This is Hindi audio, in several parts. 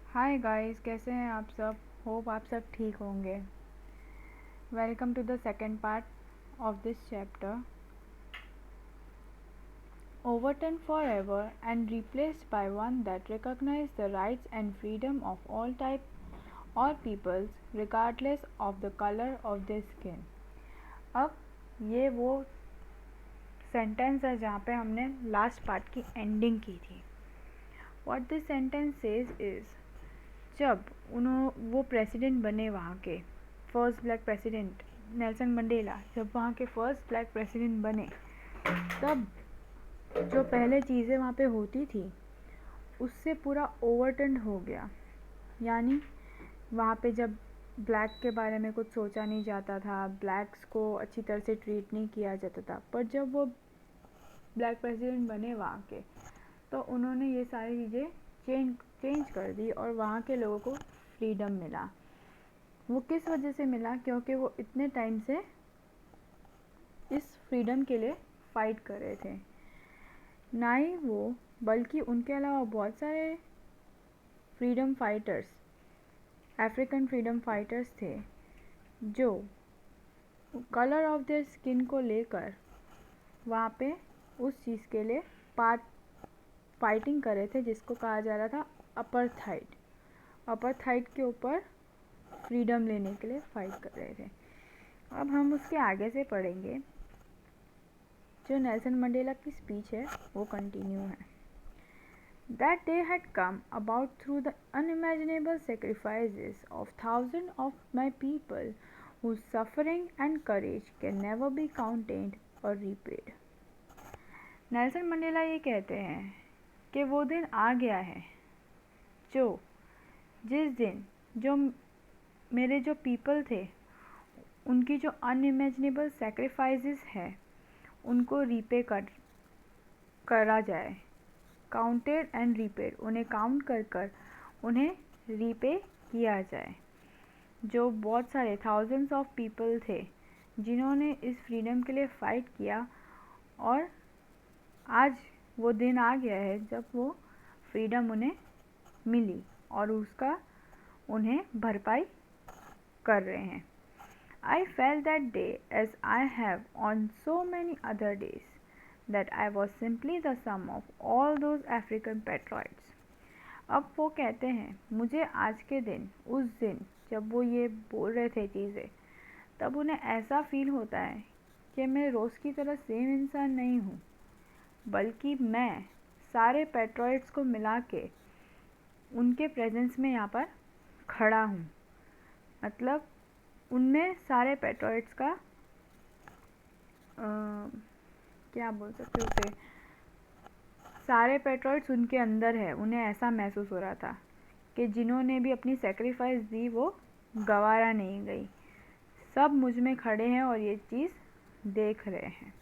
हाय गाइस, कैसे हैं आप सब। होप आप सब ठीक होंगे। Welcome to the second part of this chapter. Overturned forever and replaced by one that recognizes the rights and freedom of all types or peoples regardless of the color of their skin। अब ये वो सेंटेंस है जहाँ पे हमने लास्ट पार्ट की एंडिंग की थी। What this sentence says is, जब वो प्रेसिडेंट बने वहाँ के first black president Nelson Mandela, जब वहाँ के फर्स्ट ब्लैक प्रेसिडेंट बने, तब जो पहले चीज़ें वहाँ पे होती थी उससे पूरा ओवरटर्न हो गया। यानी वहाँ पे जब ब्लैक के बारे में कुछ सोचा नहीं जाता था, ब्लैक्स को अच्छी तरह से ट्रीट नहीं किया जाता था, पर जब वो ब्लैक प्रेसिडेंट बने वहाँ के, तो उन्होंने ये सारी चीज़ें चेंज कर दी और वहाँ के लोगों को फ्रीडम मिला। वो किस वजह से मिला? क्योंकि वो इतने टाइम से इस फ्रीडम के लिए फ़ाइट कर रहे थे। ना ही वो, बल्कि उनके अलावा बहुत सारे freedom fighters, African freedom fighters थे जो कलर ऑफ देयर स्किन को लेकर वहाँ पे उस चीज़ के लिए फाइटिंग कर रहे थे, जिसको कहा जा रहा था अपार्थाइड के ऊपर फ्रीडम लेने के लिए फ़ाइट कर रहे थे। अब हम उसके आगे से पढ़ेंगे। जो नेल्सन मंडेला की स्पीच है वो कंटिन्यू है। That day had come about through the unimaginable sacrifices of thousands of my people whose suffering and courage can never be counted or repaid। Nelson Mandela ये कहते हैं कि वो दिन आ गया है जिस दिन जो मेरे जो पीपल थे उनकी जो अनइमेजिनेबल सेक्रीफाइसेस है उनको रीपे करा जाए। काउंटेड एंड रीपेड, उन्हें काउंट कर उन्हें रीपे किया जाए। जो बहुत सारे थाउजेंड्स ऑफ पीपल थे जिन्होंने इस फ्रीडम के लिए फ़ाइट किया, और आज वो दिन आ गया है जब वो फ्रीडम उन्हें मिली और उसका उन्हें भरपाई कर रहे हैं। I felt that day, as I have on so many other days, that I was simply the sum of all those African patriots। अब वो कहते हैं, मुझे आज के दिन, उस दिन जब वो ये बोल रहे थे चीज़ें, तब उन्हें ऐसा फील होता है कि मैं रोज़ की तरह सेम इंसान नहीं हूँ, बल्कि मैं सारे पेट्रॉइट्स को मिला के उनके प्रेजेंस में यहाँ पर खड़ा हूँ। मतलब उनमें सारे पेट्रॉइट्स का क्या बोल सकते उसे, सारे पेट्रॉइट्स उनके अंदर है। उन्हें ऐसा महसूस हो रहा था कि जिन्होंने भी अपनी सेक्रीफाइस दी वो गवारा नहीं गई, सब मुझ में खड़े हैं और ये चीज़ देख रहे हैं।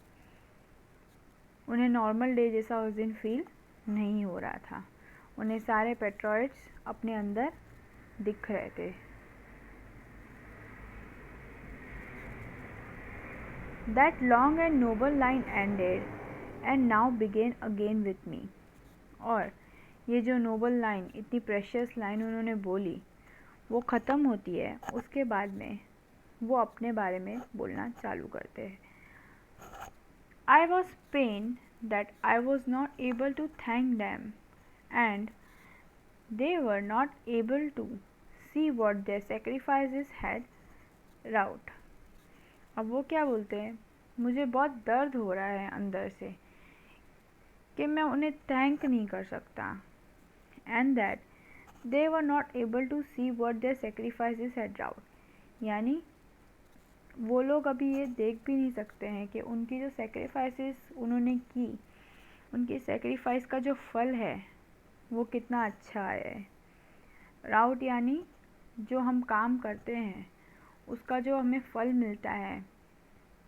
उन्हें नॉर्मल डे जैसा उस दिन फील नहीं हो रहा था। उन्हें सारे पेट्रॉइट्स अपने अंदर दिख रहे थे। That long and noble line ended and now began again with me। और ये जो नोबल लाइन, इतनी प्रेशियस लाइन उन्होंने बोली, वो ख़त्म होती है। उसके बाद में वो अपने बारे में बोलना चालू करते हैं। I was pained that I was not able to thank them and they were not able to see what their sacrifices had wrought। अब वो क्या बोलते हैं, मुझे बहुत दर्द हो रहा है अंदर से कि मैं उन्हें थैंक नहीं कर सकता, and that they were not able to see what their sacrifices had wrought. यानी वो लोग अभी ये देख भी नहीं सकते हैं कि उनकी जो सेक्रीफाइसेस उन्होंने की, उनकी सेक्रीफाइस का जो फल है वो कितना अच्छा आया है। राउट यानी जो हम काम करते हैं उसका जो हमें फल मिलता है,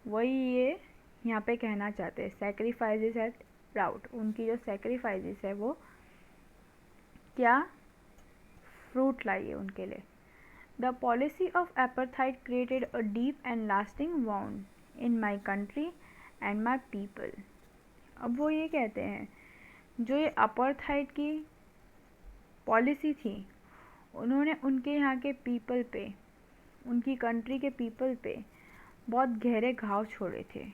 वही ये यहाँ पे कहना चाहते हैं। सेक्रीफाइसेस एट राउट, उनकी जो सेक्रीफाइसेस है वो क्या फ्रूट लाई है उनके लिए। The policy of apartheid created a deep and lasting wound in my country and my people. अब वो ये कहते हैं, जो ये अपार्थाइड की पॉलिसी थी उन्होंने उनके यहाँ के पीपल पे, उनकी कंट्री के पीपल पे बहुत गहरे घाव छोड़े थे।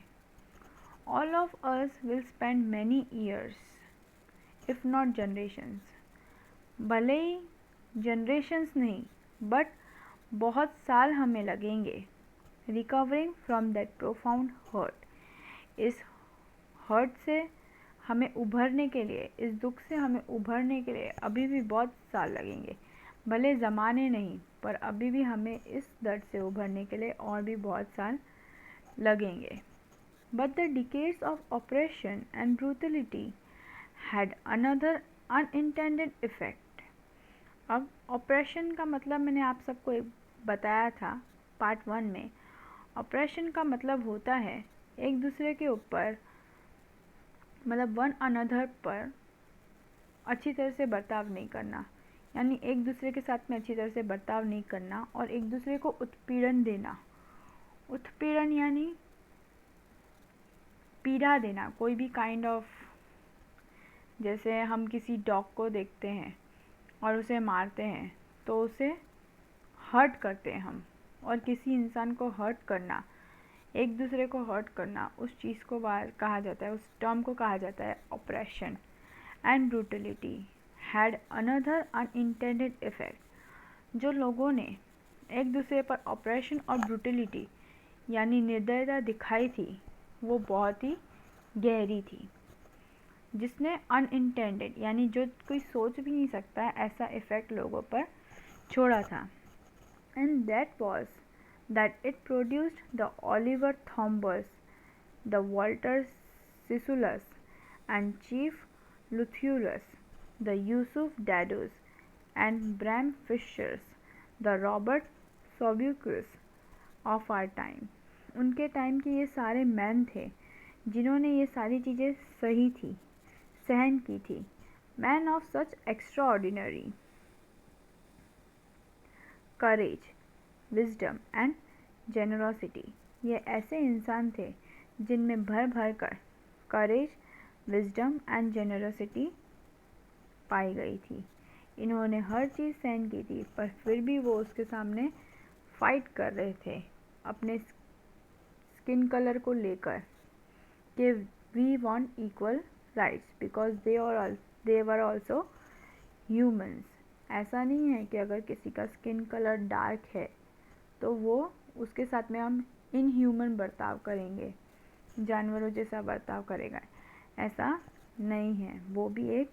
All of us will spend many years if not generations, भले ही जनरेशंस नहीं बट बहुत साल हमें लगेंगे, recovering from that profound hurt, इस हर्ट से हमें उभरने के लिए, इस दुख से हमें उभरने के लिए अभी भी बहुत साल लगेंगे। भले ज़माने नहीं, पर अभी भी हमें इस दर्द से उभरने के लिए और भी बहुत साल लगेंगे। But the decades of oppression and brutality had another unintended effect. अब ऑपरेशन का मतलब मैंने आप सबको बताया था पार्ट 1 में। ऑपरेशन का मतलब होता है एक दूसरे के ऊपर, मतलब वन अनदर पर अच्छी तरह से बर्ताव नहीं करना, यानी एक दूसरे के साथ में अच्छी तरह से बर्ताव नहीं करना और एक दूसरे को उत्पीड़न देना। उत्पीड़न यानी पीड़ा देना, कोई भी काइंड ऑफ, जैसे हम किसी डॉग को देखते हैं और उसे मारते हैं तो उसे हर्ट करते हैं हम, और किसी इंसान को हर्ट करना, एक दूसरे को हर्ट करना, उस चीज़ को कहा जाता है, उस टर्म को कहा जाता है operation. And brutality had another unintended effect. जो लोगों ने एक दूसरे पर ऑपरेशन और ब्रूटलिटी यानी निर्दयता दिखाई थी वो बहुत ही गहरी थी, जिसने अनइंटेंडेड यानी जो कोई सोच भी नहीं सकता ऐसा इफ़ेक्ट लोगों पर छोड़ा था। And that was that it produced the Oliver Tambos, the Walter Sisulus and Chief Luthulis, the Yusuf Dadoos and Bram Fischers, the Robert Sobukwes of our time. उनके टाइम के ये सारे मैन थे जिन्होंने ये सारी चीज़ें सही थी, सहन की थी। Man of such extraordinary courage, wisdom and generosity. ये ऐसे इंसान थे जिनमें भर भर कर करेज, विजडम एंड जेनरोसिटी पाई गई थी। इन्होंने हर चीज़ सहन की थी पर फिर भी वो उसके सामने फाइट कर रहे थे अपने स्किन कलर को लेकर कि we want equal rights because they were also humans. ऐसा नहीं है कि अगर किसी का स्किन कलर डार्क है तो वो उसके साथ में हम इनह्यूमन बर्ताव करेंगे, जानवरों जैसा बर्ताव करेगा, ऐसा नहीं है। वो भी एक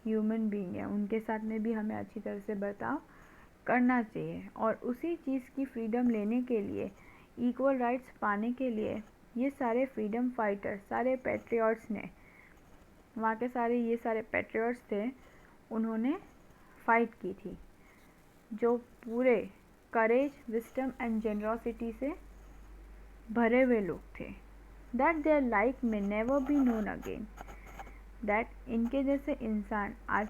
ह्यूमन बीइंग है, उनके साथ में भी हमें अच्छी तरह से बर्ताव करना चाहिए। और उसी चीज़ की फ्रीडम लेने के लिए, इक्वल राइट्स पाने के लिए ये सारे फ्रीडम फाइटर, सारे पैट्रियट्स ने, वहाँ के ये सारे पैट्रियट्स थे, उन्होंने फाइट की थी, जो पूरे करेज, विस्डम एंड जेनरोसिटी से भरे हुए लोग थे। दैट देयर लाइक में never be known again, that इनके जैसे इंसान आज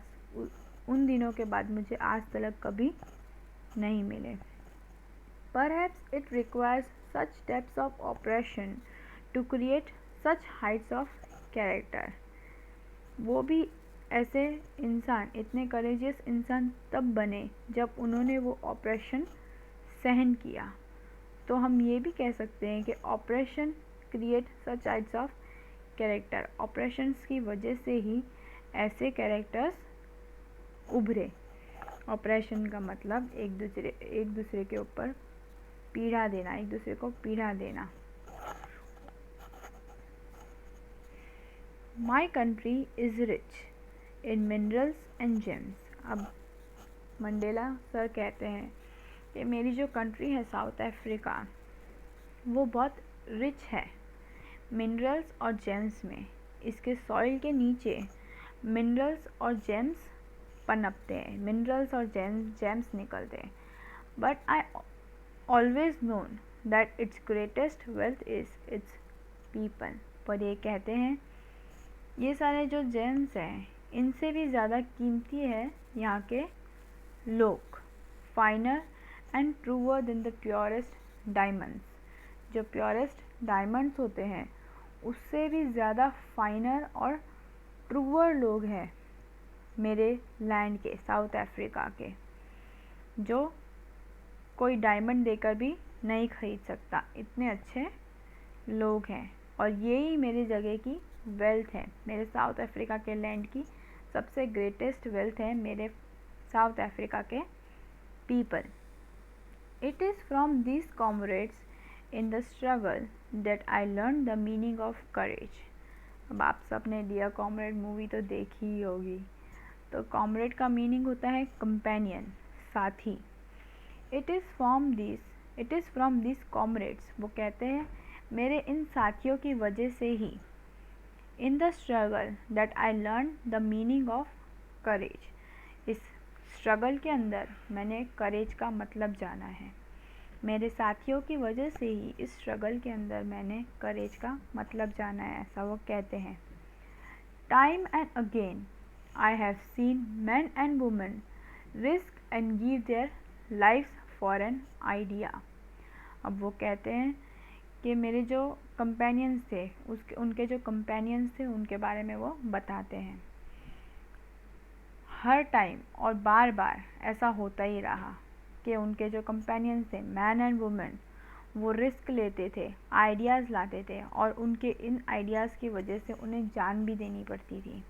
उन दिनों के बाद मुझे आज तक कभी नहीं मिले। Perhaps it requires such depths of oppression to create such heights of character. वो भी ऐसे इंसान, इतने करेजियस इंसान तब बने जब उन्होंने वो ऑपरेशन सहन किया। तो हम ये भी कह सकते हैं कि operation create such Heights of character. Operations की वजह से ही ऐसे कैरेक्टर्स उभरे। ऑपरेशन का मतलब एक दूसरे के ऊपर पीड़ा देना, एक दूसरे को पीड़ा देना। My country is rich in minerals and James. अब मंडेला सर कहते हैं कि मेरी जो कंट्री है साउथ अफ्रीका, वो बहुत रिच है मिनरल्स और जेम्स में। इसके सॉइल के नीचे मिनरल्स और जेम्स पनपते हैं, मिनरल्स और जेम्स निकलते हैं। But I always known that its greatest wealth is its people। पर ये कहते हैं ये सारे जो जेम्स हैं इनसे भी ज़्यादा कीमती है यहाँ के लोग, finer and truer than the purest diamonds. जो प्योरेस्ट डायमंड्स होते हैं उससे भी ज़्यादा फाइनर और ट्रूअर लोग हैं मेरे लैंड के, साउथ अफ्रीका के। जो कोई डायमंड देकर भी नहीं खरीद सकता, इतने अच्छे लोग हैं। और यही मेरी जगह की वेल्थ है, मेरे साउथ अफ्रीका के लैंड की सबसे ग्रेटेस्ट वेल्थ है मेरे साउथ अफ्रीका के people. It is from this comrades in the struggle that I learn the meaning of करेज। अब आप सब ने डियर कॉमरेड मूवी तो देखी ही होगी। तो कॉमरेड का मीनिंग होता है कंपेनियन, साथी। It is from this comrades, वो कहते हैं मेरे इन साथियों की वजह से ही, in the struggle that I learn the meaning of courage, इस स्ट्रगल के अंदर मैंने करेज का मतलब जाना है। मेरे साथियों की वजह से ही इस स्ट्रगल के अंदर मैंने करेज का मतलब जाना है, ऐसा वो कहते हैं। Time and again I have scene men and women risk and give their lives for an idea। अब वो कहते हैं कि मेरे जो कंपेनियंस थे, उनके जो कंपेनियंस थे उनके बारे में वो बताते हैं। हर टाइम और बार बार ऐसा होता ही रहा कि उनके जो कंपेनियंस थे, मैन एंड वुमेन, वो रिस्क लेते थे, आइडियाज़ लाते थे, और उनके इन आइडियाज़ की वजह से उन्हें जान भी देनी पड़ती थी,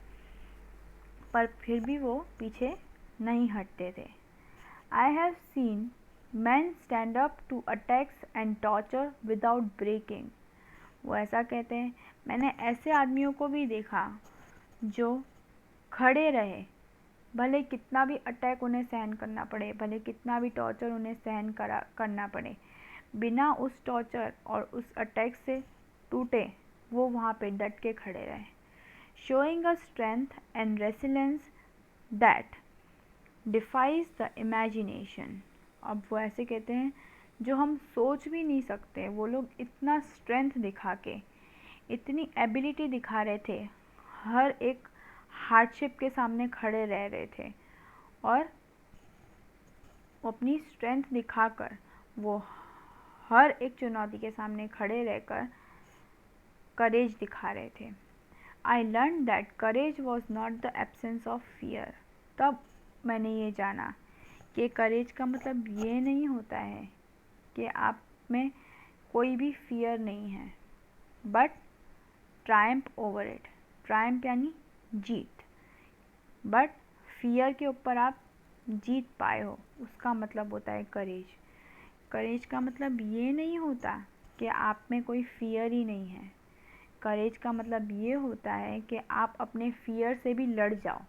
पर फिर भी वो पीछे नहीं हटते थे। I have seen men stand up to attacks and torture without breaking. वो ऐसा कहते हैं, मैंने ऐसे आदमियों को भी देखा जो खड़े रहे, भले कितना भी अटैक उन्हें सहन करना पड़े, भले कितना भी टॉर्चर उन्हें सहन करना पड़े, बिना उस टॉर्चर और उस अटैक से टूटे वो वहाँ पे डट के खड़े रहे। Showing a strength and resilience that defies the imagination. अब वो ऐसे कहते हैं जो हम सोच भी नहीं सकते, वो लोग इतना स्ट्रेंथ दिखा के, इतनी एबिलिटी दिखा रहे थे, हर एक हार्डशिप के सामने खड़े रह रहे थे, और अपनी स्ट्रेंथ दिखाकर वो हर एक चुनौती के सामने खड़े रहकर करेज दिखा रहे थे। I learn that courage was not the absence of fear. तब मैंने ये जाना कि करेज का मतलब ये नहीं होता है कि आप में कोई भी फियर नहीं है, but Triumph over it. Triumph यानी जीत, बट फियर के ऊपर आप जीत पाए हो, उसका मतलब होता है करेज। करेज का मतलब ये नहीं होता कि आप में कोई फियर ही नहीं है। करेज का मतलब ये होता है कि आप अपने फियर से भी लड़ जाओ।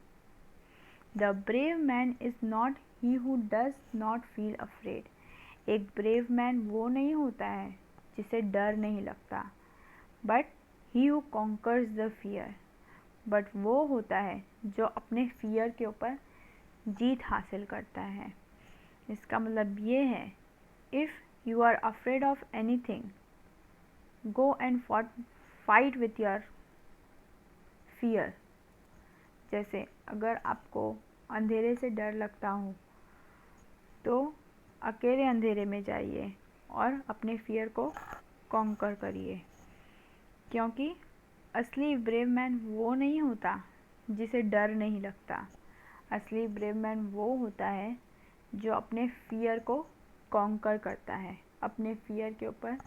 The brave man is not he who does not feel afraid. एक ब्रेव मैन वो नहीं होता है जिसे डर नहीं लगता, but he who conquers the fear. But वो होता है जो अपने फियर के ऊपर जीत हासिल करता है। इसका मतलब ये है, if you are afraid of anything, go and fight with your fear. जैसे अगर आपको अंधेरे से डर लगता हो तो अकेले अंधेरे में जाइए और अपने फियर को कॉन्कर करिए, क्योंकि असली ब्रेव मैन वो नहीं होता जिसे डर नहीं लगता। असली ब्रेव मैन वो होता है जो अपने फियर को कॉन्कर करता है, अपने फियर के ऊपर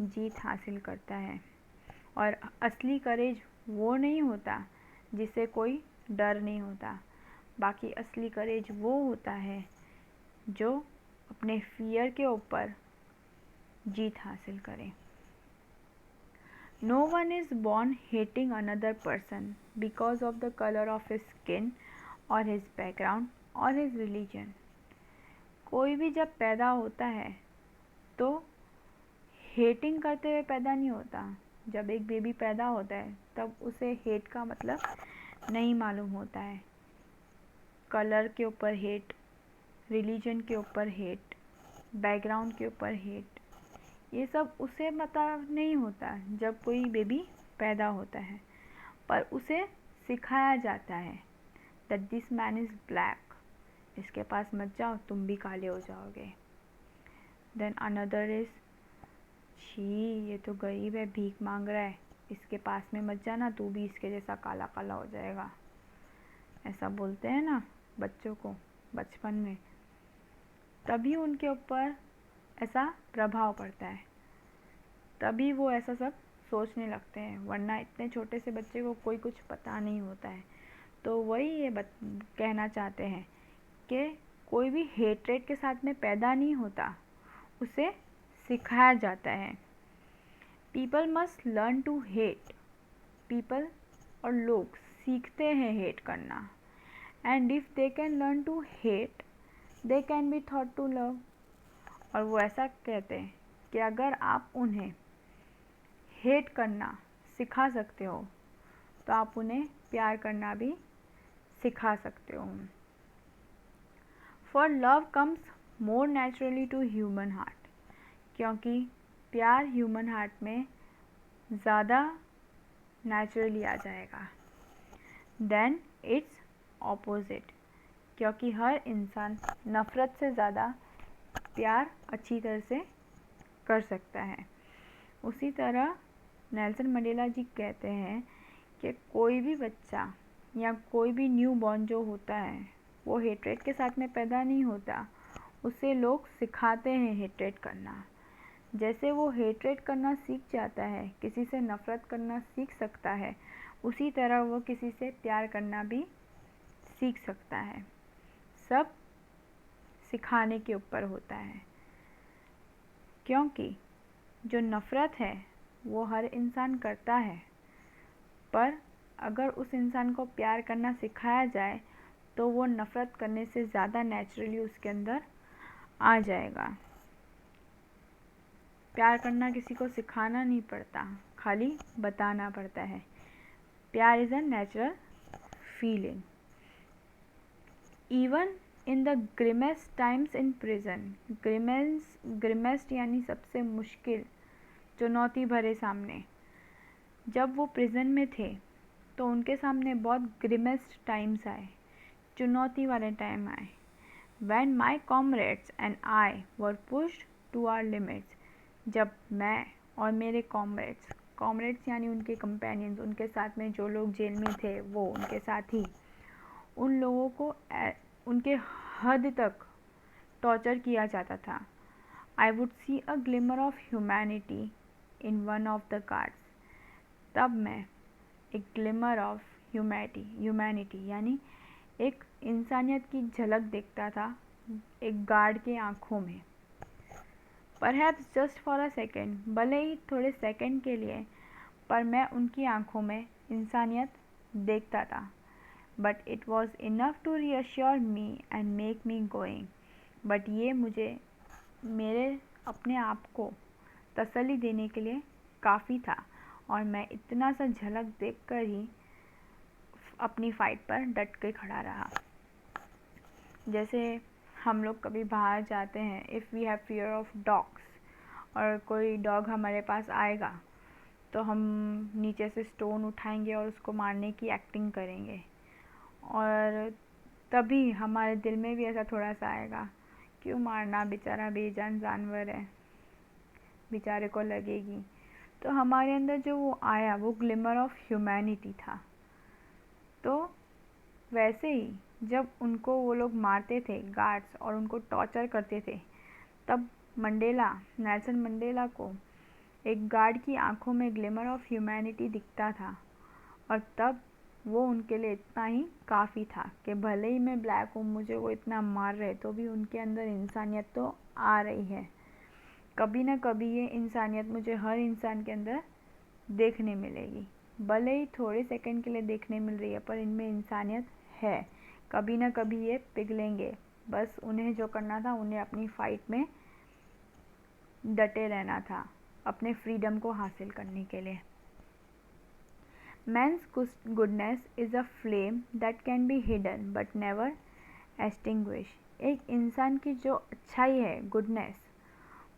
जीत हासिल करता है। और असली करेज वो नहीं होता जिसे कोई डर नहीं होता। बाकी असली करेज वो होता है जो अपने फियर के ऊपर जीत हासिल करे। No one is born hating another person because of the color of his skin or his background or his religion। कोई भी जब पैदा होता है तो हेटिंग करते हुए पैदा नहीं होता। जब एक बेबी पैदा होता है तब उसे हेट का मतलब नहीं मालूम होता है। कलर के ऊपर हेट, रिलीजन के ऊपर हेट, बैकग्राउंड के ऊपर हेट, ये सब उसे पता नहीं होता जब कोई बेबी पैदा होता है, पर उसे सिखाया जाता है that this man is black, इसके पास मत जाओ तुम भी काले हो जाओगे। देन अनदर इज़, छी ये तो गरीब है, भीख मांग रहा है, इसके पास में मत जाना, तू भी इसके जैसा काला काला हो जाएगा। ऐसा बोलते हैं ना बच्चों को बचपन में। तभी उनके ऊपर ऐसा प्रभाव पड़ता है, तभी वो ऐसा सब सोचने लगते हैं, वरना इतने छोटे से बच्चे को कोई कुछ पता नहीं होता है। तो वही ये कहना चाहते हैं कि कोई भी हेट्रेट के साथ में पैदा नहीं होता, उसे सिखाया जाता है। People must learn to hate. People और लोग सीखते हैं हेट करना। And if they can learn to hate, they can be taught to love. और वो ऐसा कहते हैं कि अगर आप उन्हें हेट करना सिखा सकते हो तो आप उन्हें प्यार करना भी सिखा सकते हो। For love comes more naturally to human heart. क्योंकि प्यार ह्यूमन हार्ट में ज़्यादा नेचुरली आ जाएगा देन इट्स ऑपोजिट। क्योंकि हर इंसान नफ़रत से ज़्यादा प्यार अच्छी तरह से कर सकता है। उसी तरह नेल्सन मंडेला जी कहते हैं कि कोई भी बच्चा या कोई भी न्यू बॉर्न जो होता है वो हेट्रेट के साथ में पैदा नहीं होता, उसे लोग सिखाते हैं हेट्रेट करना। जैसे वो हेट्रेट करना सीख जाता है, किसी से नफ़रत करना सीख सकता है, उसी तरह वो किसी से प्यार करना भी सीख सकता है। सब सिखाने के ऊपर होता है। क्योंकि जो नफ़रत है वो हर इंसान करता है, पर अगर उस इंसान को प्यार करना सिखाया जाए तो वो नफ़रत करने से ज़्यादा नेचुरली उसके अंदर आ जाएगा। प्यार करना किसी को सिखाना नहीं पड़ता, खाली बताना पड़ता है। प्यार is a natural feeling. Even in the grimmest times in prison. Grimmest यानी सबसे मुश्किल, चुनौती भरे सामने। जब वो प्रिजन में थे तो उनके सामने बहुत ग्रिमेस्ट टाइम्स आए, चुनौती वाले टाइम आए। When my comrades and I were pushed to our limits, जब मैं और मेरे कॉमरेड्स यानी उनके कंपेनियंस, उनके साथ में जो लोग जेल में थे वो उनके साथी, उन लोगों को उनके हद तक टॉर्चर किया जाता था। I would see a glimmer of humanity in one of the guards. तब मैं एक ग्लिमर ऑफ ह्यूमैनिटी यानी एक इंसानियत की झलक देखता था एक गार्ड के आँखों में। Perhaps just for a second, भले ही थोड़े सेकेंड के लिए, पर मैं उनकी आँखों में इंसानियत देखता था। But it was enough to reassure me and make me going. But ये मुझे मेरे अपने आप को तसल्ली देने के लिए काफ़ी था, और मैं इतना सा झलक देखकर ही अपनी फ़ाइट पर डट के खड़ा रहा। जैसे हम लोग कभी बाहर जाते हैं, if we have fear of dogs, और कोई डॉग हमारे पास आएगा तो हम नीचे से स्टोन उठाएंगे और उसको मारने की एक्टिंग करेंगे, और तभी हमारे दिल में भी ऐसा थोड़ा सा आएगा, क्यों मारना, बेचारा बेजान जानवर है, बेचारे को लगेगी। तो हमारे अंदर जो वो आया वो ग्लिमर ऑफ ह्यूमैनिटी था। तो वैसे ही जब उनको वो लोग मारते थे गार्ड्स और उनको टॉर्चर करते थे, तब नेल्सन मंडेला को एक गार्ड की आंखों में ग्लिमर ऑफ ह्यूमैनिटी दिखता था, और तब वो उनके लिए इतना ही काफ़ी था कि भले ही मैं ब्लैक हूँ, मुझे वो इतना मार रहे, तो भी उनके अंदर इंसानियत तो आ रही है। कभी ना कभी ये इंसानियत मुझे हर इंसान के अंदर देखने मिलेगी, भले ही थोड़े सेकंड के लिए देखने मिल रही है, पर इनमें इंसानियत है। कभी ना कभी ये पिघलेंगे। बस उन्हें जो करना था, उन्हें अपनी फ़ाइट में डटे रहना था अपने फ्रीडम को हासिल करने के लिए। Man's goodness is a flame that can be hidden but never extinguished. एक इंसान की जो अच्छाई है, गुडनेस,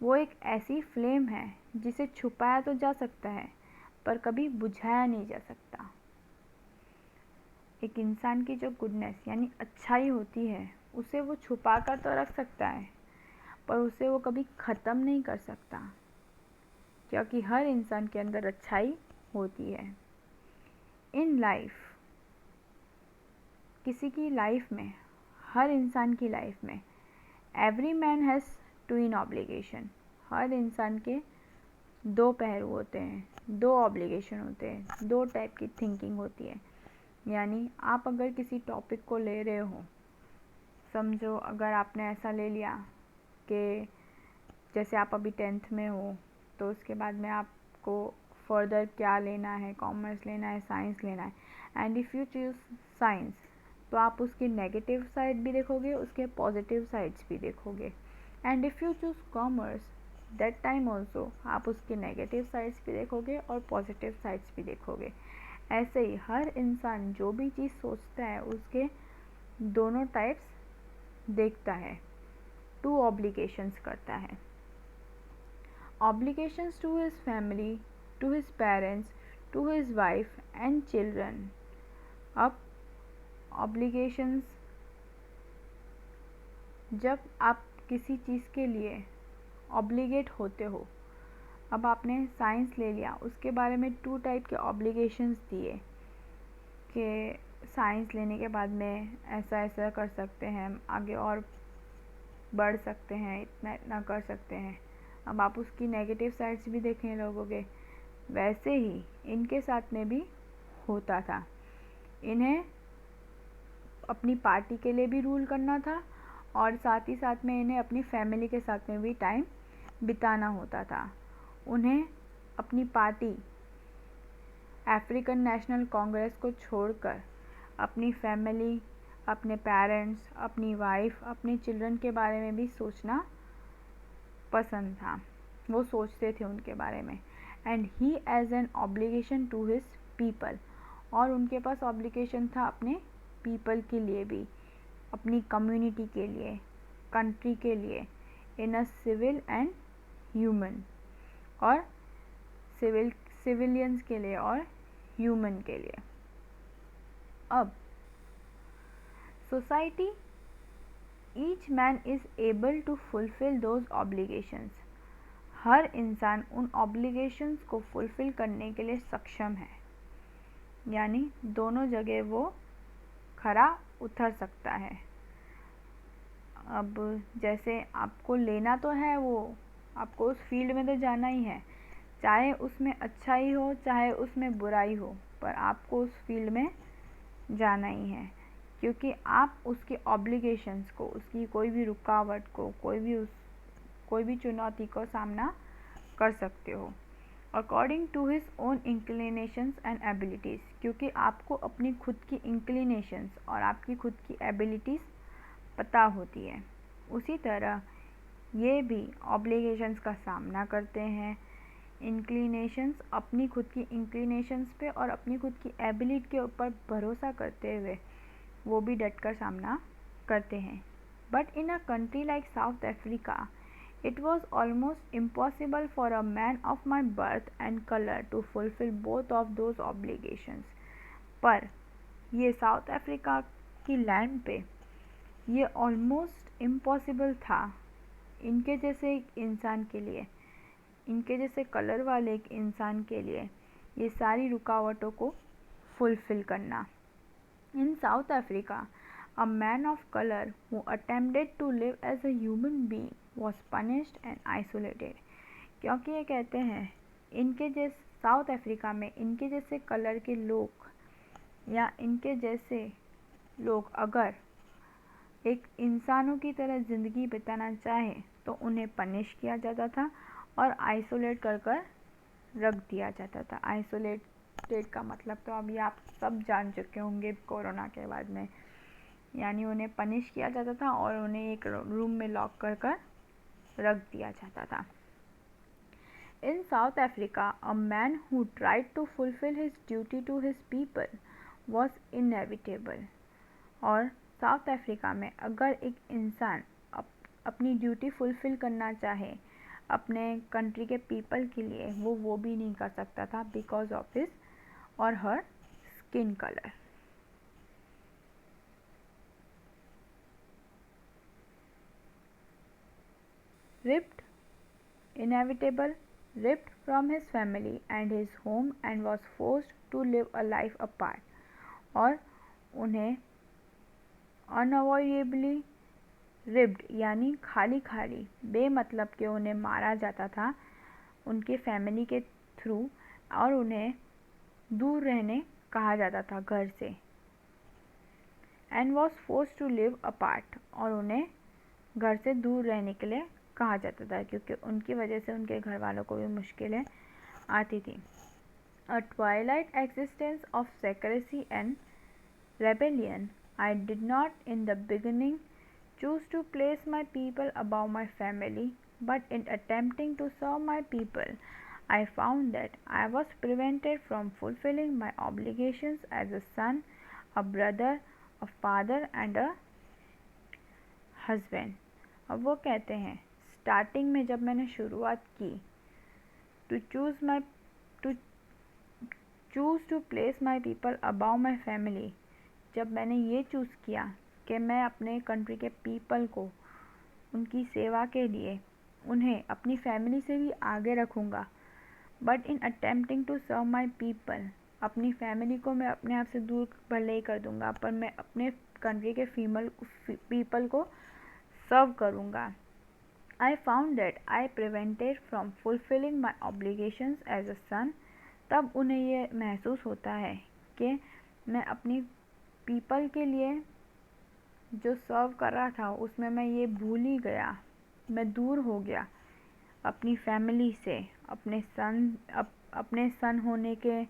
वो एक ऐसी फ्लेम है जिसे छुपाया तो जा सकता है पर कभी बुझाया नहीं जा सकता। एक इंसान की जो गुडनेस यानी अच्छाई होती है, उसे वो छुपा कर तो रख सकता है, पर उसे वो कभी ख़त्म नहीं कर सकता, क्योंकि हर इंसान के अंदर अच्छाई होती है। इन लाइफ, किसी की लाइफ में, हर इंसान की लाइफ में every man has twin obligation, हर इंसान के दो पहलू होते हैं, दो ऑब्लिगेशन होते हैं, दो टाइप की थिंकिंग होती है। यानी आप अगर किसी टॉपिक को ले रहे हो, समझो अगर आपने ऐसा ले लिया कि जैसे आप अभी 10th में हो, तो उसके बाद में आपको फर्दर क्या लेना है, कॉमर्स लेना है, साइंस लेना है, and if you choose science तो आप उसकी नेगेटिव साइड भी देखोगे, उसके पॉजिटिव साइड्स भी देखोगे। And if you choose commerce that time also आप उसके नेगेटिव साइड्स भी देखोगे और पॉजिटिव साइड्स भी देखोगे। ऐसे ही हर इंसान जो भी चीज़ सोचता है उसके दोनों टाइप्स देखता है, टू ऑब्लिगेशंस करता है। Obligations to his family, to his parents, to his wife and children. अब obligations, जब आप किसी चीज़ के लिए ऑब्लिगेट होते हो, अब आपने साइंस ले लिया, उसके बारे में 2 टाइप के ऑब्लिगेशंस दिए कि साइंस लेने के बाद में ऐसा ऐसा कर सकते हैं, आगे और बढ़ सकते हैं, इतना इतना कर सकते हैं। अब आप उसकी नेगेटिव साइड्स भी देखने लगोगे। वैसे ही इनके साथ में भी होता था, इन्हें अपनी पार्टी के लिए भी रूल करना था और साथ ही साथ में इन्हें अपनी फैमिली के साथ में भी टाइम बिताना होता था। उन्हें अपनी पार्टी अफ्रीकन नेशनल कांग्रेस को छोड़कर अपनी फैमिली, अपने पेरेंट्स, अपनी वाइफ, अपने चिल्ड्रन के बारे में भी सोचना पसंद था, वो सोचते थे उनके बारे में। And he as an obligation to his people, और उनके पास ऑब्लिगेशन था अपने पीपल के लिए भी, अपनी कम्युनिटी के लिए, कंट्री के लिए, in a civil and human, और सिविलियंस के लिए और ह्यूमन के लिए। अब society, each man is able to fulfil those obligations, हर इंसान उन ऑब्लिगेशंस को फुलफिल करने के लिए सक्षम है, यानी दोनों जगह वो खरा उतर सकता है। अब जैसे आपको लेना तो है, वो आपको उस फील्ड में तो जाना ही है, चाहे उसमें अच्छा ही हो चाहे उसमें बुरा ही हो, पर आपको उस फील्ड में जाना ही है, क्योंकि आप उसके ऑब्लिगेशंस को, उसकी कोई भी रुकावट को, कोई भी चुनौती को सामना कर सकते हो according to his own inclinations and abilities, क्योंकि आपको अपनी खुद की इंक्लिनेशंस और आपकी खुद की एबिलिटीज़ पता होती है। उसी तरह ये भी ऑब्लिगेशंस का सामना करते हैं। इंक्लिनेशंस, अपनी खुद की इंक्लिनेशंस पे और अपनी खुद की एबिलिटी के ऊपर भरोसा करते हुए वो भी डट कर सामना करते हैं। But in a country like south Africa, it was almost impossible for a man of my birth and color to fulfill both of those obligations. पर ये साउथ अफ्रीका की लैंड पे ये ऑलमोस्ट इम्पॉसिबल था इनके जैसे एक इंसान के लिए, इनके जैसे कलर वाले एक इंसान के लिए ये सारी रुकावटों को फुलफिल करना। In South Africa, a man of color who attempted to live as a human being was punished and isolated. क्योंकि ये कहते हैं इनके जैसे साउथ अफ्रीका में इनके जैसे कलर के लोग या इनके जैसे लोग अगर एक इंसानों की तरह ज़िंदगी बिताना चाहे तो उन्हें पनिश किया जाता था और आइसोलेट कर रख दिया जाता था। आइसोलेटेड का मतलब तो अभी आप सब जान चुके होंगे कोरोना के बाद में, यानी उन्हें पनिश किया जाता था और उन्हें एक रूम में लॉक कर रख दिया जाता था। In South Africa, a man who tried to fulfil his duty to his people was inevitable. और साउथ अफ्रीका में अगर एक इंसान अपनी ड्यूटी फुलफिल करना चाहे अपने कंट्री के पीपल के लिए, वो भी नहीं कर सकता था because of his or her skin colour. Ripped, inevitable, ripped from his family and his home and was forced to live a life apart, और उन्हें unavoidably रिब्ड यानी खाली खाली, बेमतलब के उन्हें मारा जाता था उनके फैमिली के थ्रू, और उन्हें दूर रहने कहा जाता था घर से, and was forced to live apart, और उन्हें घर से दूर रहने के लिए कहा जाता था क्योंकि उनकी वजह से उनके घर वालों को भी मुश्किलें आती थी. A twilight existence of secrecy and rebellion. I did not in the beginning choose to place my people above my family, but in attempting to serve my people, I found that I was prevented from fulfilling my obligations as a son, a brother, a father, and a husband. अब वो कहते हैं, स्टार्टिंग में जब मैंने शुरुआत की to choose to place my people above my family, जब मैंने ये चूज़ किया कि मैं अपने कंट्री के पीपल को उनकी सेवा के लिए उन्हें अपनी फैमिली से भी आगे रखूँगा, but in attempting to serve my people, अपनी फैमिली को मैं अपने आप से दूर भले ही कर दूँगा पर मैं अपने कंट्री के पीपल को सर्व करूँगा. I found that I prevented from fulfilling my obligations as a son. तब उन्हें ये महसूस होता है कि मैं अपनी पीपल के लिए जो सर्व कर रहा था उसमें मैं ये भूल ही गया, मैं दूर हो गया अपनी फैमिली से, अपने सन होने के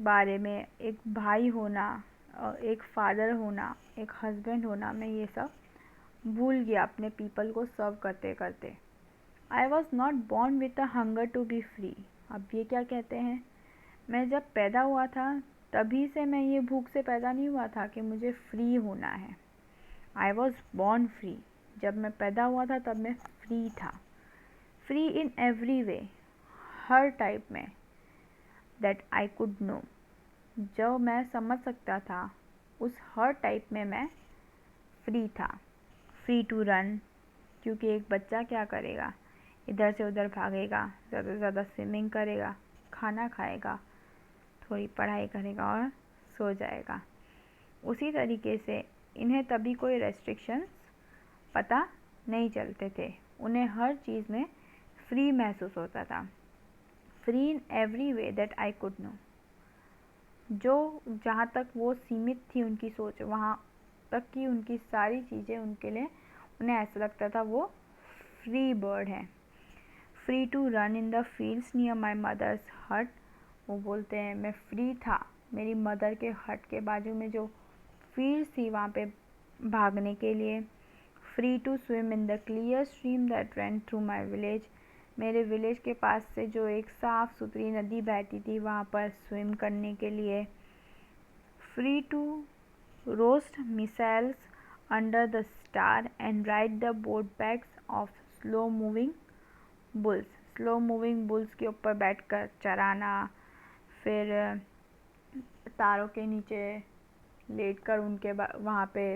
बारे में, एक भाई होना, एक फादर होना, एक हस्बैंड होना, मैं ये सब भूल गया अपने पीपल को सर्व करते करते. I was not born with a hunger to be free. अब ये क्या कहते हैं, मैं जब पैदा हुआ था तभी से मैं ये भूख से पैदा नहीं हुआ था कि मुझे फ्री होना है. आई वॉज बॉर्न फ्री, जब मैं पैदा हुआ था तब मैं फ्री था. Free in every way, her type में, दैट आई कुड नो, जो मैं समझ सकता था उस हर टाइप में मैं फ्री था. फ्री टू रन, क्योंकि एक बच्चा क्या करेगा, इधर से उधर भागेगा, ज़्यादा से ज़्यादा स्विमिंग करेगा, खाना खाएगा, थोड़ी पढ़ाई करेगा और सो जाएगा. उसी तरीके से इन्हें तभी कोई रेस्ट्रिक्शंस पता नहीं चलते थे, उन्हें हर चीज़ में फ्री महसूस होता था. Free in every way that I could know, जो जहाँ तक वो सीमित थी उनकी सोच, वहाँ तक की उनकी सारी चीज़ें उनके लिए, उन्हें ऐसा लगता था वो फ्री बर्ड है. Free to run in the fields near my mother's hut, वो बोलते हैं मैं फ्री था मेरी मदर के हट के बाजू में जो फील्ड्स थी वहाँ पे भागने के लिए. Free to swim in the clear stream that run through my village, मेरे विलेज के पास से जो एक साफ़ सुथरी नदी बहती थी वहाँ पर स्विम करने के लिए. Free to roast missiles under the star and ride the boat bags of slow moving bulls, slow moving bulls के ऊपर बैठकर चराना, फिर तारों के नीचे लेटकर उनके वहाँ पे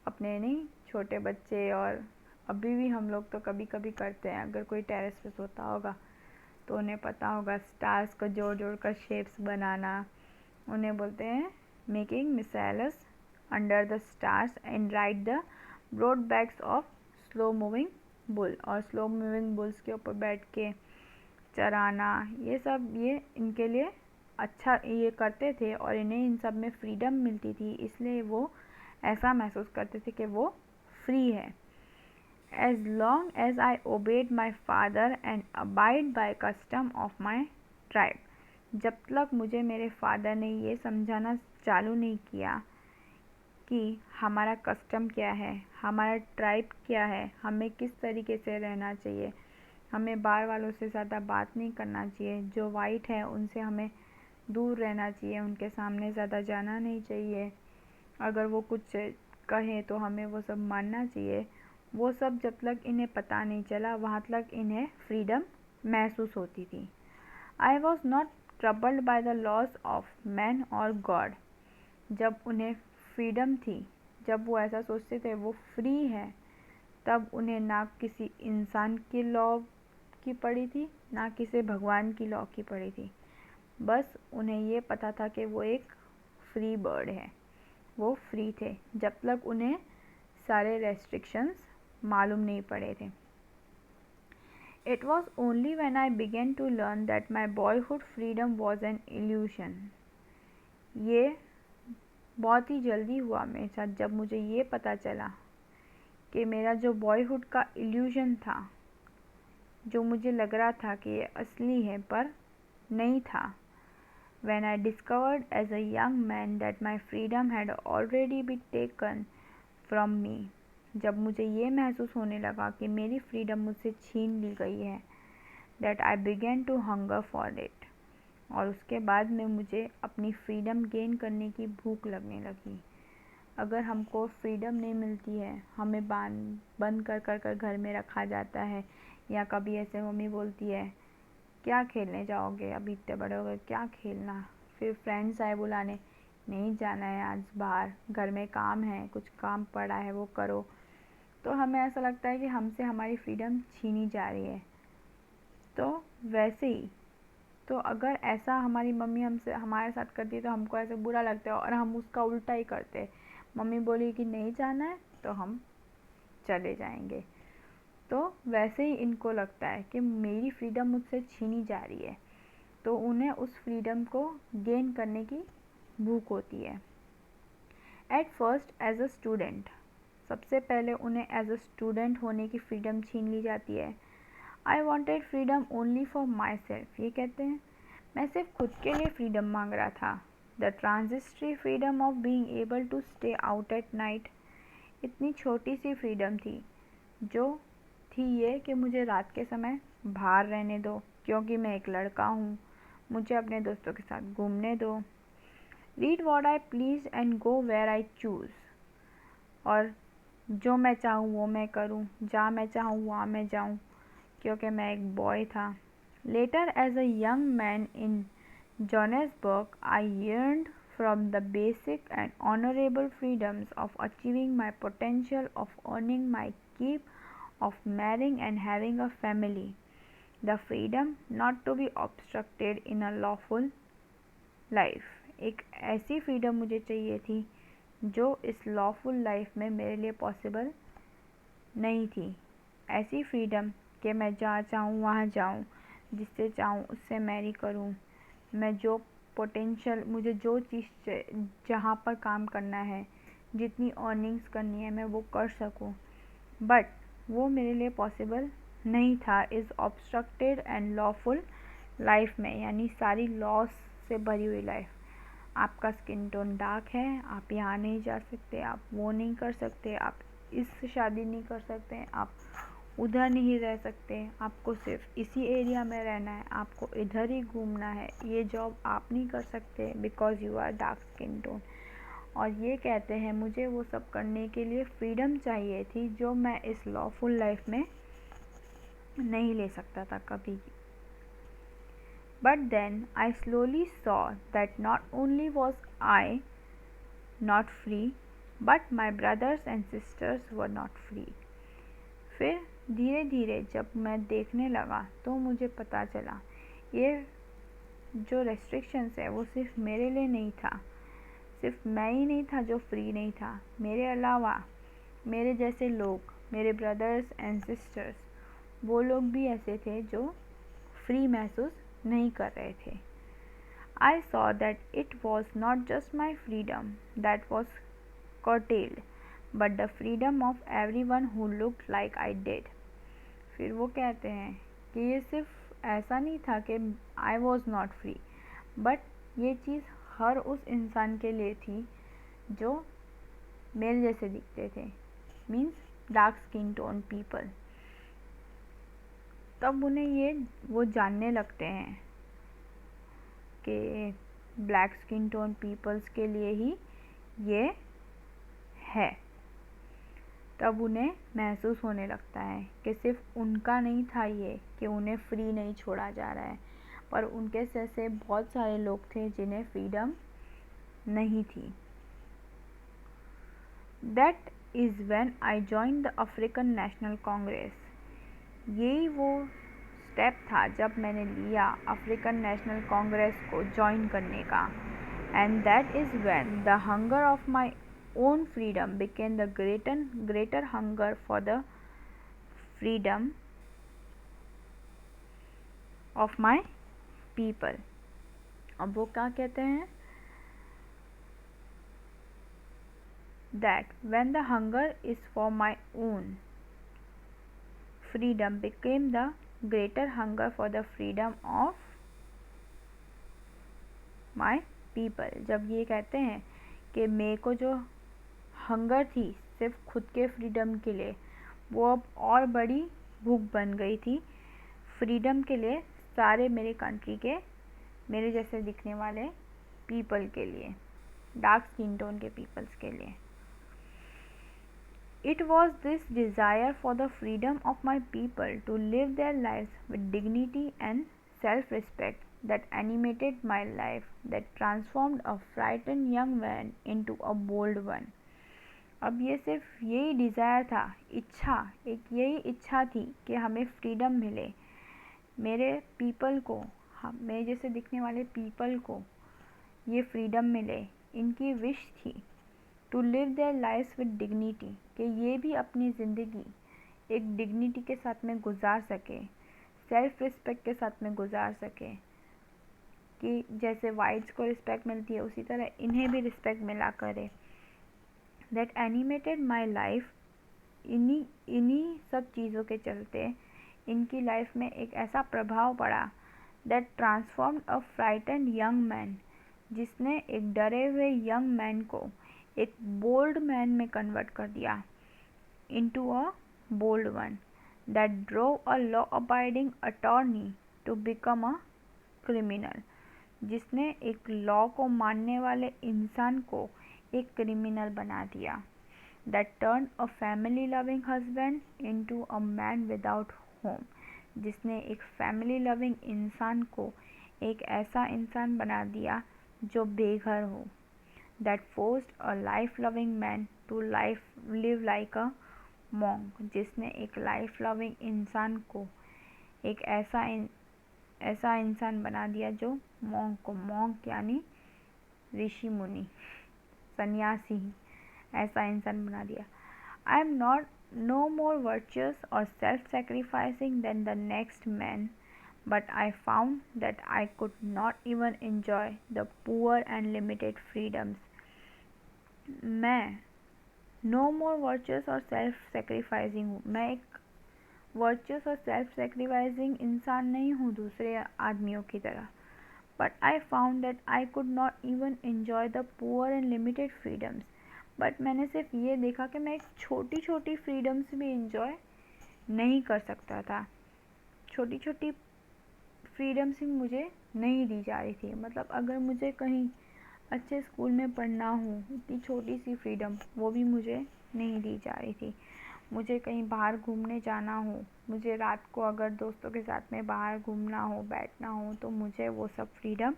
अपने नहीं छोटे बच्चे, और अभी भी हम लोग तो कभी कभी करते हैं, अगर कोई टेरेस पे सोता होगा तो उन्हें पता होगा स्टार्स को जोड़ जोड़ कर शेप्स बनाना, उन्हें बोलते हैं making missiles under the stars and ride the broad backs of slow moving bull, और स्लो मूविंग बुल्स के ऊपर बैठ के चराना, ये सब ये इनके लिए अच्छा ये करते थे और इन्हें इन सब में फ्रीडम मिलती थी, इसलिए वो ऐसा महसूस करते थे कि वो फ्री है. As long as I obeyed my father and abide by custom of my tribe, जब तक मुझे मेरे फादर ने ये समझाना चालू नहीं किया कि हमारा कस्टम क्या है, हमारा ट्राइब क्या है, हमें किस तरीके से रहना चाहिए, हमें बाहर वालों से ज़्यादा बात नहीं करना चाहिए, जो वाइट है उनसे हमें दूर रहना चाहिए, उनके सामने ज़्यादा जाना नहीं चाहिए, अगर वो कुछ कहें तो हमें वो सब मानना चाहिए, वो सब जब तक इन्हें पता नहीं चला वहाँ तक इन्हें फ्रीडम महसूस होती थी. I was not troubled by the laws of man और गॉड, जब उन्हें फ्रीडम थी, जब वो ऐसा सोचते थे वो फ्री है, तब उन्हें ना किसी इंसान की लॉ की पड़ी थी ना किसी भगवान की लॉ की पड़ी थी, बस उन्हें ये पता था कि वो एक फ्री बर्ड है, वो फ्री थे. जब तक उन्हें सारे रेस्ट्रिक्शंस मालूम नहीं पड़े थे। It was only when I began to learn that my boyhood freedom was an illusion. ये बहुत ही जल्दी हुआ मेरे साथ जब मुझे ये पता चला कि मेरा जो बॉयहुड का इल्यूजन था, जो मुझे लग रहा था कि ये असली है पर नहीं था। When I discovered as a young man that my freedom had already been taken from me, जब मुझे ये महसूस होने लगा कि मेरी फ्रीडम मुझसे छीन ली गई है, that I began to hunger for it, और उसके बाद में मुझे अपनी फ्रीडम गेन करने की भूख लगने लगी। अगर हमको फ्रीडम नहीं मिलती है, हमें बंद कर घर में रखा जाता है, या कभी ऐसे मम्मी बोलती है क्या खेलने जाओगे, अभी इतने बड़े हो गए, क्या खेलना, फिर फ्रेंड्स आए बुलाने, नहीं जाना है आज बाहर, घर में काम है, कुछ काम पड़ा है वो करो, तो हमें ऐसा लगता है कि हमसे हमारी फ्रीडम छीनी जा रही है। तो वैसे ही तो अगर ऐसा हमारी मम्मी हमसे हमारे साथ करती है तो हमको ऐसे बुरा लगता है और हम उसका उल्टा ही करते हैं। मम्मी बोली कि नहीं जाना है तो हम चले जाएंगे। तो वैसे ही इनको लगता है कि मेरी फ्रीडम मुझसे छीनी जा रही है, तो उन्हें उस फ्रीडम को गेन करने की भूख होती है। At first as a student, सबसे पहले उन्हें एज अ स्टूडेंट होने की फ्रीडम छीन ली जाती है। I wanted freedom only for my self, ये कहते हैं मैं सिर्फ खुद के लिए फ्रीडम मांग रहा था। The transitory freedom of being able to stay out at night, इतनी छोटी सी फ्रीडम थी, जो थी ये कि मुझे रात के समय बाहर रहने दो, क्योंकि मैं एक लड़का हूँ, मुझे अपने दोस्तों के साथ घूमने दो। Read what I please and go where I choose, और जो मैं चाहूँ वो मैं करूँ, जहाँ मैं चाहूँ वहाँ मैं जाऊँ, क्योंकि मैं एक बॉय था। Later as a young man in Johannesburg, I yearned from the basic and honorable freedoms of achieving my potential, of earning my keep, of marrying and having a family. The freedom not to be obstructed in a lawful life. एक ऐसी फ्रीडम मुझे चाहिए थी जो इस लॉफुल लाइफ में मेरे लिए पॉसिबल नहीं थी। ऐसी फ्रीडम कि मैं जहाँ चाहूँ वहाँ जाऊँ, जिससे चाहूँ उससे मैरी करूँ, मैं जो पोटेंशियल, मुझे जो चीज़ जहाँ पर काम करना है, जितनी अर्निंग्स करनी है, मैं वो कर सकूँ, बट वो मेरे लिए पॉसिबल नहीं था इस ऑब्स्ट्रक्टेड एंड लॉफुल लाइफ में, यानी सारी लॉस से भरी हुई लाइफ। आपका स्किन टोन डार्क है, आप यहाँ नहीं जा सकते, आप वो नहीं कर सकते, आप इससे शादी नहीं कर सकते, आप उधर नहीं रह सकते, आपको सिर्फ इसी एरिया में रहना है, आपको इधर ही घूमना है, ये जॉब आप नहीं कर सकते because you are dark skin tone. और ये कहते हैं मुझे वो सब करने के लिए फ्रीडम चाहिए थी जो मैं इस लॉफुल लाइफ में नहीं ले सकता था कभी। But then I slowly saw that not only was I not free, but my brothers and sisters were not free. फिर धीरे धीरे जब मैं देखने लगा तो मुझे पता चला ये जो रेस्ट्रिक्शंस है वो सिर्फ मेरे लिए नहीं था, सिर्फ मैं ही नहीं था जो फ्री नहीं था, मेरे अलावा मेरे जैसे लोग, मेरे ब्रदर्स एंड सिस्टर्स, वो लोग भी ऐसे थे जो फ्री महसूस नहीं कर रहे थे। I saw that it was not just my freedom that was curtailed, but the freedom of everyone who looked like I did. फिर वो कहते हैं कि ये सिर्फ ऐसा नहीं था कि I was not free, but ये चीज़ हर उस इंसान के लिए थी जो मेरे जैसे दिखते थे, means dark skin tone people. तब उन्हें वो जानने लगते हैं कि ब्लैक स्किन टोन पीपल्स के लिए ही ये है। तब उन्हें महसूस होने लगता है कि सिर्फ उनका नहीं था ये कि उन्हें फ्री नहीं छोड़ा जा रहा है, पर उनके जैसे बहुत सारे लोग थे जिन्हें फ्रीडम नहीं थी। That is when I join the African national Congress. यही वो स्टेप था जब मैंने लिया अफ्रीकन नेशनल कांग्रेस को ज्वाइन करने का। And that is when the hunger of my own freedom became the greater hunger for the freedom of my people. अब वो क्या कहते हैं? That when the hunger is for my own freedom became the greater hunger for the freedom of my people. जब ये कहते हैं कि मेरे को जो हंगर थी सिर्फ खुद के फ्रीडम के लिए, वो अब और बड़ी भूख बन गई थी फ्रीडम के लिए, सारे मेरे कंट्री के मेरे जैसे दिखने वाले पीपल के लिए, डार्क स्किन टोन के पीपल्स के लिए. It was this desire for the freedom of my people to live their lives with dignity and self-respect that animated my life, that transformed a frightened young man into a bold one. अब ये सिर्फ यही डिज़ायर था, इच्छा, एक यही इच्छा थी कि हमें फ्रीडम मिले, मेरे पीपल को, मेरे जैसे दिखने वाले पीपल को ये फ्रीडम मिले. इनकी विश थी to live their lives with dignity, कि ये भी अपनी ज़िंदगी एक डिग्निटी के साथ में गुजार सके, सेल्फ रिस्पेक्ट के साथ में गुजार सके, कि जैसे वाइट्स को रिस्पेक्ट मिलती है उसी तरह इन्हें भी रिस्पेक्ट मिला करे. दैट एनिमेटेड माई लाइफ, इन्हीं सब चीज़ों के चलते इनकी लाइफ में एक ऐसा प्रभाव पड़ा that transformed a frightened young man, जिसने एक डरे हुए यंग मैन को एक बोल्ड मैन में कन्वर्ट कर दिया, into a bold one. That drove a law abiding attorney to become a criminal, जिसने एक लॉ को मानने वाले इंसान को एक क्रिमिनल बना दिया. That turn a family loving husband into a man without home, जिसने एक फैमिली लविंग इंसान को एक ऐसा इंसान बना दिया जो बेघर हो. That forced a life loving man to live like a monk, जिसने एक लाइफ लविंग इंसान को एक ऐसा इंसान बना दिया जो मॉन्क को, मॉन्क यानी ऋषि मुनि, सन्यासी, ऐसा इंसान बना दिया. I am not no more virtuous or self sacrificing than the next man, but I found that I could not even enjoy the poor and limited freedoms. मैं no more virtuous और self sacrificing हूँ. मैं एक virtuous और self sacrificing इंसान नहीं हूँ दूसरे आदमियों की तरह. But I found that I could not even enjoy the poor and limited freedoms. But मैंने सिर्फ ये देखा कि मैं एक छोटी छोटी फ्रीडम्स भी इंजॉय नहीं कर सकता था. छोटी छोटी फ्रीडम्स ही मुझे नहीं दी जा रही थी. मतलब अगर मुझे कहीं अच्छे स्कूल में पढ़ना हो, इतनी छोटी सी फ्रीडम वो भी मुझे नहीं दी जा रही थी. मुझे कहीं बाहर घूमने जाना हो, मुझे रात को अगर दोस्तों के साथ में बाहर घूमना हो, बैठना हो, तो मुझे वो सब फ्रीडम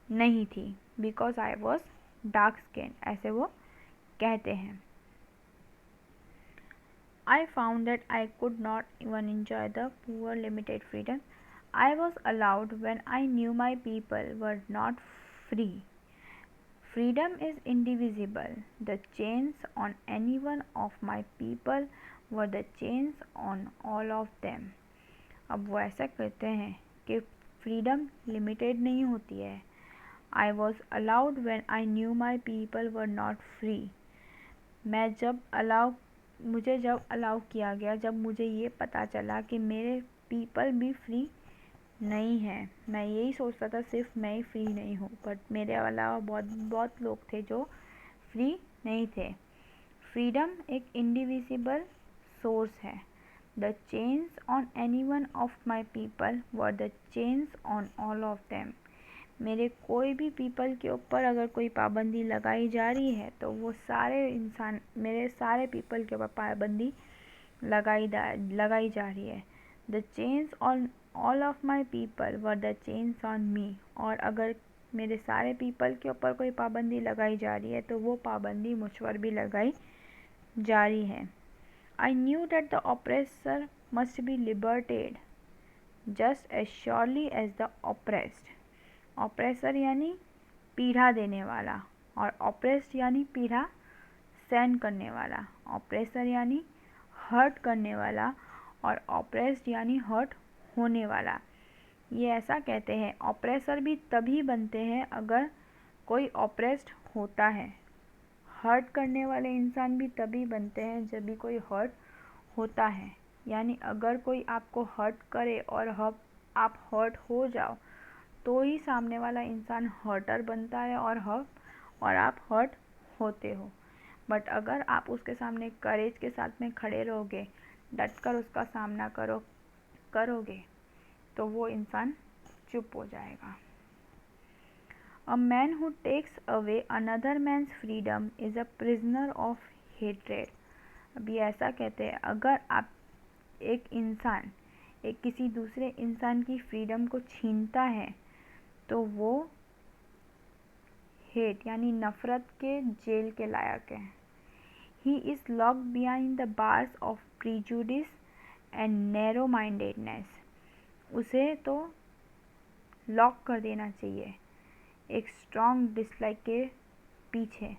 नहीं थी. Because I was dark skin, ऐसे वो कहते हैं. I found that I could not even enjoy the poor limited freedom I was allowed when I knew my people were not free. Freedom is indivisible. The chains on any one of my people were the chains on all of them. अब वो ऐसा कहते हैं कि फ्रीडम लिमिटेड नहीं होती है. I was allowed when I knew my people were not free. मुझे जब अलाउ किया गया, जब मुझे ये पता चला कि मेरे पीपल भी फ्री नहीं है. मैं यही सोचता था सिर्फ मैं ही फ्री नहीं हूँ, बट मेरे अलावा बहुत लोग थे जो फ्री नहीं थे. फ्रीडम एक इंडिविजिबल सोर्स है. The chains on any one of my people were the chains on all of them. मेरे कोई भी पीपल के ऊपर अगर कोई पाबंदी लगाई जा रही है तो वो सारे इंसान, मेरे सारे पीपल के ऊपर पाबंदी लगाई जा रही है. The chains on all of my people were the chains on me. और अगर मेरे सारे पीपल के ऊपर कोई पाबंदी लगाई जा रही है तो वो पाबंदी मुझ पर भी लगाई जा रही है. I knew that the oppressor must be liberated just as surely as the oppressed. Oppressor यानी पीड़ा देने वाला और ऑप्रेस्ड यानी पीड़ा सहन करने वाला, ऑप्रेसर यानी हर्ट करने वाला, और ऑप्रेस्ड यानी हर्ट होने वाला। ये ऐसा कहते हैं ऑप्रेसर भी तभी बनते हैं अगर कोई ऑप्रेस्ड होता है, हर्ट करने वाले इंसान भी तभी बनते हैं जब भी कोई हर्ट होता है। यानी अगर कोई आपको हर्ट करे और आप हर्ट हो जाओ तो ही सामने वाला इंसान हर्टर बनता है और आप हर्ट होते हो। बट अगर आप उसके सामने करेज के साथ में खड़े रहोगे, डटकर उसका सामना करोगे तो वो इंसान चुप हो जाएगा। A man who takes away another man's freedom is a prisoner of hatred. अभी ऐसा कहते हैं अगर आप किसी दूसरे इंसान की फ्रीडम को छीनता है तो वो हेट यानी नफ़रत के जेल के लायक है। He is locked behind the bars of prejudice and narrow mindedness. उसे तो लॉक कर देना चाहिए एक स्ट्रॉन्ग डिसलाइक के पीछे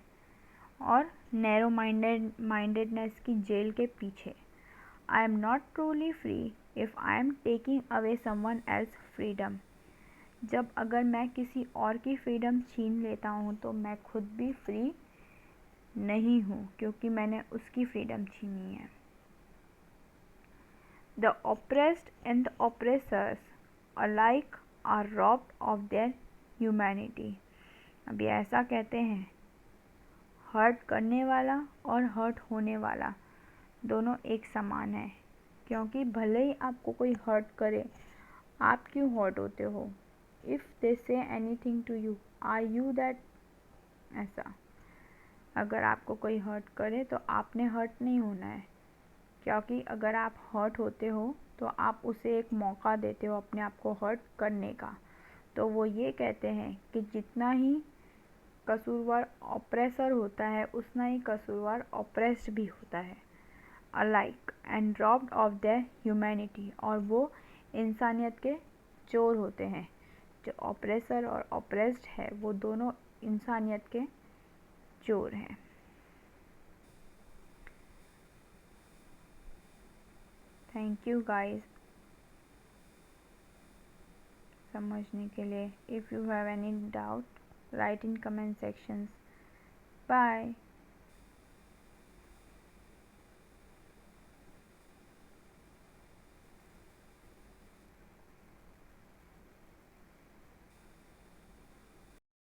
और नैरो माइंडेडनेस की जेल के पीछे। आई am not truly free if I am taking away someone else freedom. जब अगर मैं किसी और की फ्रीडम छीन लेता हूँ तो मैं खुद भी फ्री नहीं हूँ क्योंकि मैंने उसकी फ्रीडम छीनी है। The oppressed and the oppressors alike are robbed of their humanity. अभी ऐसा कहते हैं हर्ट करने वाला और हर्ट होने वाला दोनों एक समान है, क्योंकि भले ही आपको कोई हर्ट करे, आप क्यों हर्ट होते हो? If they say anything to you, are you that? ऐसा अगर आपको कोई हर्ट करे तो आपने हर्ट नहीं होना है, क्योंकि अगर आप हर्ट होते हो तो आप उसे एक मौका देते हो अपने आप को हर्ट करने का। तो वो ये कहते हैं कि जितना ही कसूरवार ऑप्रेसर होता है उतना ही कसूरवार ऑप्रेस्ड भी होता है। Alike and robbed of their humanity, और वो इंसानियत के चोर होते हैं। जो ऑप्रेसर और ऑप्रेस्ड है वो दोनों इंसानियत के चोर हैं। थैंक यू गाइस समझने के लिए। If you have any doubt, write in comment sections. Bye.